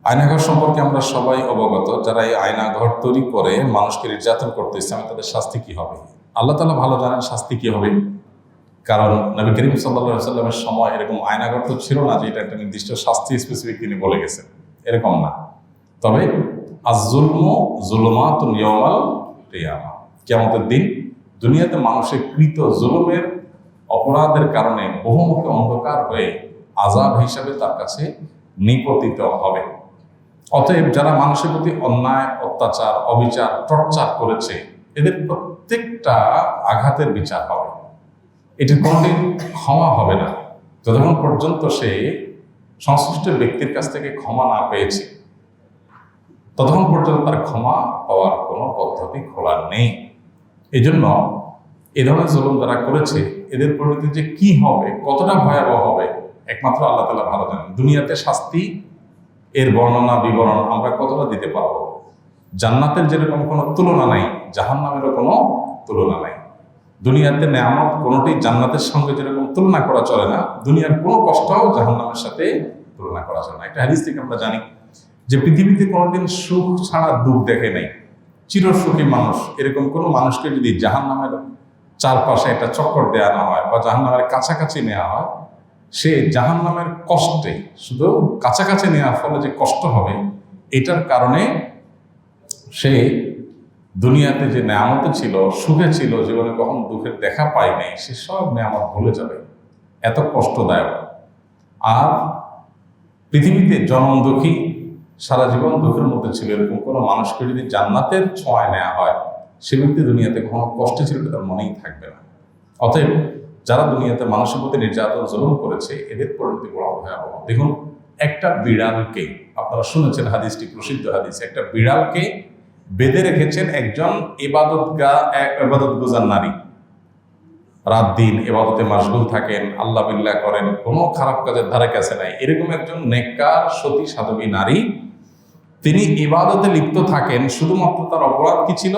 আয়নাঘর সম্পর্কে আমরা সবাই অবগত। যারা এই আয়নাঘর তৈরি করে মানুষকে নির্যাতন করতে ইসলামে তাদের শাস্তি কি হবে? আল্লাহ তাআলা ভালো জানেন শাস্তি কি হবে। কারণ নবী করিম সাল্লাল্লাহু আলাইহি সাল্লামের সময় এরকম আয়নাঘর তো ছিল না যে এটা একটা নির্দিষ্ট শাস্তি স্পেসিফিক তিনি বলে গেছেন, এরকম না। তবে আয-যুলমু যুলুমাতুন ইয়াওমাল কিয়ামাহ, কিয়ামতের দিন দুনিয়াতে মানুষের কৃত জুলুমের অপরাধের কারণে বহুমুখী অন্ধকার হয়ে আযাব হিসাবে তার কাছে নিপতিত হবে। অতএব যারা মানুষের প্রতি অন্যায়, অত্যাচার, অবিচার, টর্চার করেছে এদের প্রত্যেকটা আঘাতের বিচার হবে। এটির কোনোদিন ক্ষমা হবে না যতক্ষণ পর্যন্ত সে সংশ্লিষ্ট ব্যক্তির কাছ থেকে ক্ষমা না পেয়েছে, ততক্ষণ পর্যন্ত তার ক্ষমা পাওয়ার কোনো পদ্ধতি খোলা নেই। এই জন্য এ ধরনের জুলুম যারা করেছে এদের পরিণতি যে কি হবে, কতটা ভয়াবহ হবে, একমাত্র আল্লাহ তাআলা ভালো জানেন। দুনিয়াতে শাস্তি এর বর্ণনা বিবরণ আমরা কতটা দিতে পারবো? জান্নাতের যেরকম কোনো তুলনা নাই, জাহান্নামেরও কোনো তুলনা নাই। দুনিয়াতে নেয়ামত কোনোটাই জান্নাতের সঙ্গে যেরকম তুলনা করা চলে না, দুনিয়ার কোনো কষ্টও জাহান্নামের সাথে তুলনা করা চলে না। একটা হাদিস থেকে আমরা জানি যে পৃথিবীতে কোনোদিন সুখ ছাড়া দুঃখ দেখে নাই, চিরসুখী মানুষ। এরকম কোনো মানুষকে যদি জাহান্নামের চারপাশে একটা চক্কর দেওয়া হয় বা জাহান্নামের কাছাকাছি নেওয়া হয়, সে জাহান্নামের কষ্টে, শুধু কাছাকাছি নেওয়ার ফলে যে কষ্ট হবে এটার কারণে সে দুনিয়াতে যে নেয়ামত ছিল, সুখে ছিল, জীবনে কখন দুঃখের দেখা পায় নাই, সে সব নেয়ামত ভুলে যাবে, এত কষ্টদায়ক। আর পৃথিবীতে জনম দুঃখী, সারা জীবন দুঃখের মধ্যে ছিল, এরকম কোনো মানুষকে যদি জান্নাতের ছোঁয়ায় নেওয়া হয়, সে ব্যক্তি দুনিয়াতে কখনো কষ্টে ছিল তার মনেই থাকবে না। অতএব যারা দুনিয়াতে মানুষের প্রতি নির্যাতন জুলুম করেছে এদের পরিণতি বড় ভয়াবহ। দেখুন, একটা বিড়ালকে, আপনারা শুনেছেন হাদিসটি, প্রসিদ্ধ হাদিস, একটা বিড়ালকে বেঁধে রেখেছেন একজন ইবাদত গুজার নারী। রাত দিন ইবাদতে মাশগুল থাকেন, আল্লাহ বিল্লাহ করেন, কোনো খারাপ কাজের ধারে কাছে নাই, এরকম একজন নেককার সতী সাধবী নারী, তিনি ইবাদতে লিপ্ত থাকেন। শুধুমাত্র তার অপরাধ কি ছিল?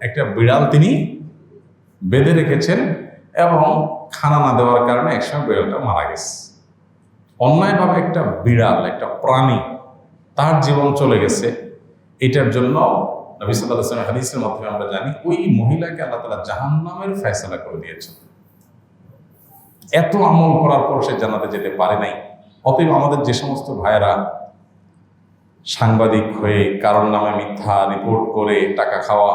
একটা বিড়াল তিনি বেঁধে রেখেছেন এবং খানা না দেওয়ার কারণে একসময় বিড়ালটা মারা গেছে। অন্যায়ভাবে একটা বিড়াল, একটা প্রাণী, তার জীবন চলে গেছে। এটার জন্য নবী সাল্লাল্লাহু আলাইহি ওয়াসাল্লাম হাদিসের মাধ্যমে আমরা জানি ওই মহিলাকে আল্লাহ তাআলা জাহান্নামের ফয়সালা করে দিয়েছেন। এত আমল করার পর সে জান্নাতে যেতে পারে নাই। অতএব আমাদের যে সমস্ত ভাইয়েরা সাংবাদিক হয়ে কারোর নামে মিথ্যা রিপোর্ট করে টাকা খাওয়া,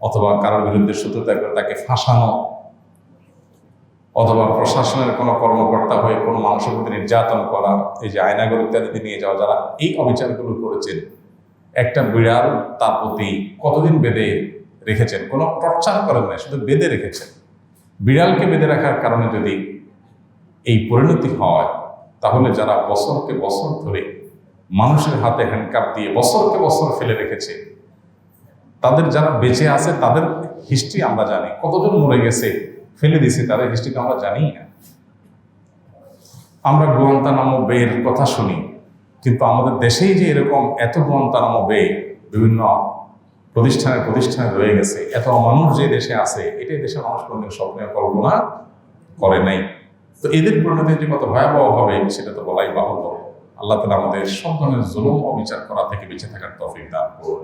অথবা কারোর বিরুদ্ধে সত্যতা করে তাকে ফাঁসানো, অথবা প্রশাসনের কোনো কর্মকর্তা হয়ে কোনো মানুষের প্রতি নির্যাতন করা, এই যে আয়নাঘর ইত্যাদিতে নিয়ে যাওয়া, যারা এই অবিচারগুলো করেছেন, একটা বিড়াল তার প্রতি কতদিন বেঁধে রেখেছেন, কোনো টর্চার করেন না, শুধু বেঁধে রেখেছেন। বিড়ালকে বেঁধে রাখার কারণে যদি এই পরিণতি হয়, তাহলে যারা বছরকে বছর ধরে মানুষের হাতে হ্যান্ডকাপ দিয়ে বছরকে বছর ফেলে রেখেছে, তাদের যারা বেঁচে আছে তাদের হিস্ট্রি আমরা জানি, কতজন মরে গেছে, ফেলে দিয়েছে, তাদের হিস্ট্রি আমরা জানি না। আমরা গুয়ান্তানামো বের কথা শুনি, কিন্তু আমাদের দেশেই যে এরকম এত গুয়ান্তানামো বে বিভিন্ন প্রতিষ্ঠানে রয়ে গেছে, এত মানুষ যে দেশে আছে, এটাই দেশের মানুষ কোনদিন স্বপ্নে কল্পনা করে নাই। তো এদের পরিণতি যে কত ভয়াবহ হবে সেটা তো বলাই বাহুল্য। আল্লাহ তাআলা আমাদের সব ধরনের জুলুম ও বিচার করা থেকে বেঁচে থাকার তৌফিক দান করুন।